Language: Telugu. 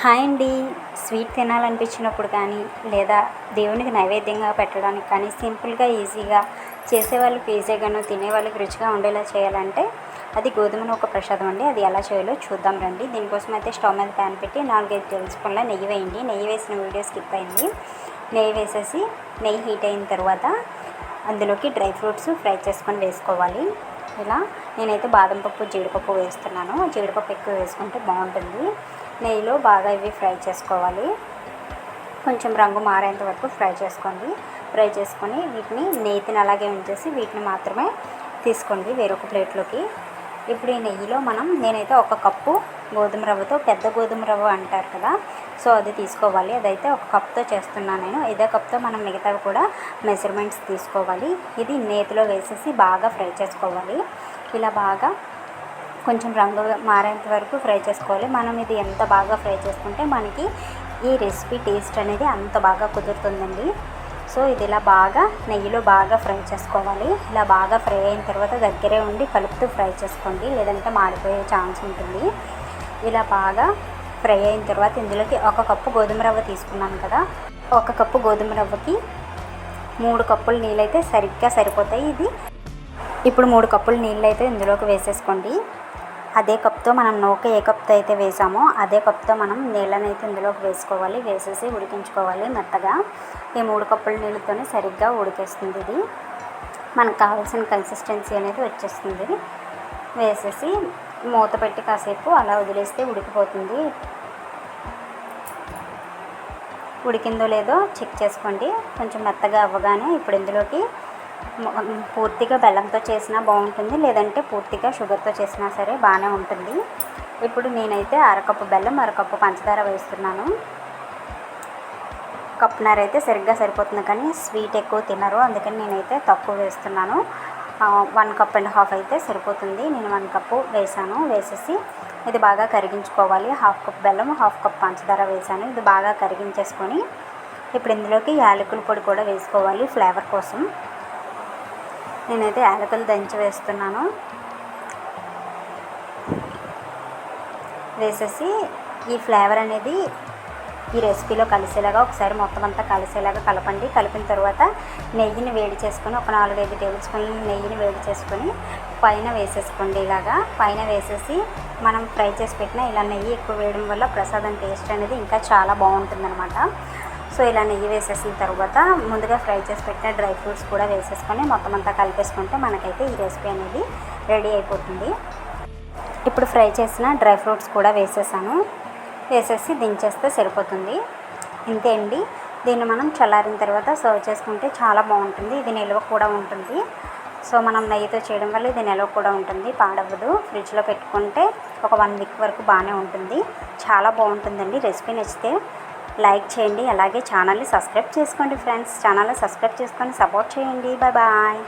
హాయ్ అండి. స్వీట్ తినాలనిపించినప్పుడు కానీ లేదా దేవునికి నైవేద్యంగా పెట్టడానికి కానీ సింపుల్గా ఈజీగా చేసేవాళ్ళకి ఈజీగాను తినేవాళ్ళకి రుచిగా ఉండేలా చేయాలంటే అది గోధుమ నూక ప్రసాదం అండి. అది ఎలా చేయాలో చూద్దాం రండి. దీనికోసం అయితే స్టవ్ మీద ప్యాన్ పెట్టి 4-5 టేబుల్ స్పూన్ల నెయ్యి వేయండి. నెయ్యి వేసిన వీడియో స్కిప్ అయింది. నెయ్యి వేసేసి నెయ్యి హీట్ అయిన తర్వాత అందులోకి డ్రై ఫ్రూట్స్ ఫ్రై చేసుకొని వేసుకోవాలి. ఇలా నేనైతే బాదం పప్పు జీడిపప్పు వేస్తున్నాను. జీడిపప్పు ఎక్కువ వేసుకుంటే బాగుంటుంది. నెయ్యిలో బాగా ఇవి ఫ్రై చేసుకోవాలి. కొంచెం రంగు మారేంత వరకు ఫ్రై చేసుకోండి. ఫ్రై చేసుకొని వీటిని నెయ్యిని అలాగే ఉంచేసి వీటిని మాత్రమే తీసుకోండి వేరొక ప్లేట్లోకి. ఇప్పుడు ఈ నెయ్యిలో నేనైతే 1 కప్పు గోధుమ రవ్వతో, పెద్ద గోధుమ రవ్వ అంటారు కదా, సో అది తీసుకోవాలి. అదైతే 1 కప్తో చేస్తున్నాను నేను. ఇదే కప్తో మనం మిగతావి కూడా మెజర్మెంట్స్ తీసుకోవాలి. ఇది నేతిలో వేసేసి బాగా ఫ్రై చేసుకోవాలి. ఇలా బాగా కొంచెం రంగు మారేంత వరకు ఫ్రై చేసుకోవాలి. మనం ఇది ఎంత బాగా ఫ్రై చేసుకుంటే మనకి ఈ రెసిపీ టేస్ట్ అనేది అంత బాగా కుదురుతుందండి. సో ఇది ఇలా బాగా నెయ్యిలో బాగా ఫ్రై చేసుకోవాలి. ఇలా బాగా ఫ్రై అయిన తర్వాత దగ్గరే ఉండి కలుపుతూ ఫ్రై చేసుకోండి, లేదంటే మాడిపోయే ఛాన్స్ ఉంటుంది. ఇలా బాగా ఫ్రై అయిన తర్వాత ఇందులోకి 1 కప్పు గోధుమ రవ్వ తీసుకున్నాను కదా, 1 కప్పు గోధుమ రవ్వకి 3 కప్పుల నీళ్ళు అయితే సరిగ్గా సరిపోతాయి. ఇప్పుడు 3 కప్పుల నీళ్ళు అయితే ఇందులోకి వేసేసుకోండి. అదే కప్తో మనం నూక ఏ కప్తో అయితే వేసామో అదే కప్తో మనం నీళ్ళని అయితే ఇందులోకి వేసుకోవాలి. వేసేసి ఉడికించుకోవాలి మెత్తగా. ఈ 3 కప్పుల నీళ్ళతోనే సరిగ్గా ఉడికేస్తుంది. ఇది మనకు కావాల్సిన కన్సిస్టెన్సీ అనేది వచ్చేస్తుంది. వేసేసి మూత పెట్టి కాసేపు అలా వదిలేస్తే ఉడికిపోతుంది. ఉడికిందో లేదో చెక్ చేసుకోండి. కొంచెం మెత్తగా అవ్వగానే ఇప్పుడు ఇందులోకి పూర్తిగా బెల్లంతో చేసినా బాగుంటుంది, లేదంటే పూర్తిగా షుగర్తో చేసినా సరే బాగానే ఉంటుంది. ఇప్పుడు నేనైతే 1/2 కప్పు బెల్లం, 1/2 కప్పు పంచదార వేస్తున్నాను. కప్పున్నర అయితే సరిగ్గా సరిపోతుంది, కానీ స్వీట్ ఎక్కువ తినరు, అందుకని నేనైతే తక్కువ వేస్తున్నాను. 1.5 కప్ అయితే సరిపోతుంది. నేను 1 కప్పు వేసాను. వేసేసి ఇది బాగా కరిగించుకోవాలి. 1/2 కప్ బెల్లం, 1/2 కప్ పంచదార వేసాను. ఇది బాగా కరిగించేసుకొని ఇప్పుడు ఇందులోకి యాలకుల పొడి కూడా వేసుకోవాలి ఫ్లేవర్ కోసం. నేనైతే యాలకులు దంచి వేస్తున్నాను. వేసేసి ఈ ఫ్లేవర్ అనేది ఈ రెసిపీలో కలిసేలాగా ఒకసారి మొత్తం అంతా కలిసేలాగా కలపండి. కలిపిన తర్వాత నెయ్యిని వేడి చేసుకొని ఒక 4-5 టేబుల్ స్పూన్ల నెయ్యిని వేడి చేసుకొని పైన వేసేసుకోండి. ఇలాగా పైన వేసేసి మనం ఫ్రై చేసి పెట్టిన ఇలా నెయ్యి ఎక్కువ వేయడం వల్ల ప్రసాదం టేస్ట్ అనేది ఇంకా చాలా బాగుంటుందన్నమాట. సో ఇలా నెయ్యి వేసేసిన తర్వాత ముందుగా ఫ్రై చేసి పెట్టిన డ్రై ఫ్రూట్స్ కూడా వేసేసుకొని మొత్తం అంతా కలిపేసుకుంటే మనకైతే ఈ రెసిపీ అనేది రెడీ అయిపోతుంది. ఇప్పుడు ఫ్రై చేసిన డ్రై ఫ్రూట్స్ కూడా వేసేసాను. వేసేసి దించేస్తే సరిపోతుంది. ఇంతే అండి. దీన్ని మనం చల్లారిన తర్వాత సర్వ్ చేసుకుంటే చాలా బాగుంటుంది. ఇది నిల్వ కూడా ఉంటుంది. సో మనం నెయ్యితో చేయడం వల్ల ఇది నిల్వ కూడా ఉంటుంది, పాడవ్వదు. ఫ్రిడ్జ్లో పెట్టుకుంటే ఒక 1 వీక్ వరకు బాగానే ఉంటుంది. చాలా బాగుంటుందండి. రెసిపీ నచ్చితే లైక్ చేయండి, అలాగే ఛానల్ని సబ్స్క్రైబ్ చేసుకోండి ఫ్రెండ్స్. ఛానల్ని సబ్స్క్రైబ్ చేసుకొని సపోర్ట్ చేయండి. Bye bye.